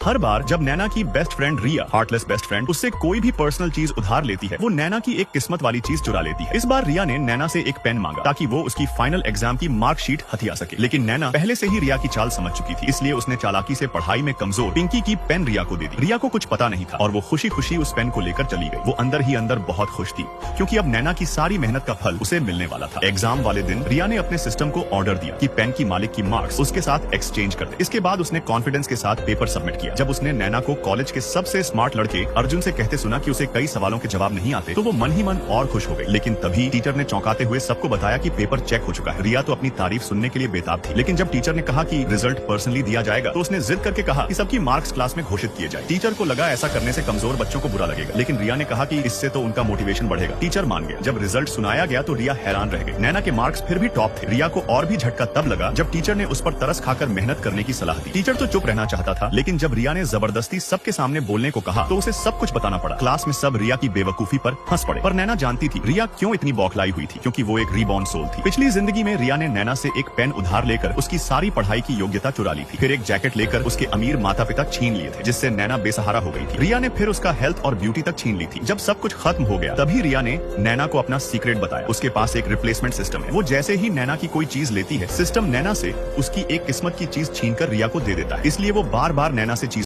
हर बार जब नैना की best friend रिया, heartless best friend, उससे कोई भी पर्सनल चीज उधार लेती है, वो नैना की एक किस्मत वाली चीज चुरा लेती है। इस बार रिया ने नैना से एक पेन मांगा ताकि वो उसकी फाइनल एग्जाम की मार्कशीट हथिया सके, लेकिन नैना पहले से ही रिया की चाल समझ चुकी थी, इसलिए उसने चालाकी से पढ़ाई में कमजोर पिंकी की पेन रिया को दे दी। रिया को कुछ पता नहीं था और वो खुशी खुशी उस पेन को लेकर चली गई। वो अंदर ही अंदर बहुत खुश थी क्योंकि अब नैना की सारी मेहनत का फल उसे मिलने वाला था। एग्जाम वाले दिन रिया ने अपने सिस्टम को ऑर्डर दिया कि पेन की मालिक की मार्क्स उसके साथ एक्सचेंज कर दे। इसके बाद उसने कॉन्फिडेंस के साथ पेपर सबमिट किया। जब उसने नैना को कॉलेज के सबसे स्मार्ट लड़के अर्जुन से कहते सुना कि उसे कई सवालों के जवाब नहीं आते, तो वो मन ही मन और खुश हो गई। लेकिन तभी टीचर ने चौंकाते हुए सबको बताया कि पेपर चेक हो चुका है। रिया तो अपनी तारीफ सुनने के लिए बेताब थी, लेकिन जब टीचर ने कहा कि रिजल्ट पर्सनली दिया जाएगा, तो उसने जिद करके कहा कि सबकी मार्क्स क्लास में घोषित किए जाए। टीचर को लगा ऐसा करने से कमजोर बच्चों को बुरा लगेगा, लेकिन रिया ने कहा कि इससे तो उनका मोटिवेशन बढ़ेगा। टीचर मान गया। जब रिजल्ट सुनाया गया तो रिया हैरान रह गई। नैना के मार्क्स फिर भी टॉप थे। रिया को और भी झटका तब लगा जब टीचर ने उस पर तरस खाकर मेहनत करने की सलाह दी। टीचर तो चुप रहना चाहता था, लेकिन जब रिया ने जबरदस्ती सबके सामने बोलने को कहा तो उसे सब कुछ बताना पड़ा। क्लास में सब रिया की बेवकूफी पर हंस पड़े, पर नैना जानती थी रिया क्यों इतनी बौखलाई हुई थी, क्योंकि वो एक रीबॉर्न सोल थी। पिछली जिंदगी में रिया ने नैना से एक पेन उधार लेकर उसकी सारी पढ़ाई की योग्यता चुरा ली थी। फिर एक जैकेट लेकर उसके अमीर माता पिता छीन लिए थे, जिससे नैना बेसहारा हो गई थी। रिया ने फिर उसका हेल्थ और ब्यूटी तक छीन ली थी। जब सब कुछ खत्म हो गया, तभी रिया ने नैना को अपना सीक्रेट बताया। उसके पास एक रिप्लेसमेंट सिस्टम है। वो जैसे ही नैना की कोई चीज लेती है, सिस्टम नैना से उसकी एक किस्मत की चीज छीनकर रिया को दे देता है। इसलिए वो बार बार नैना से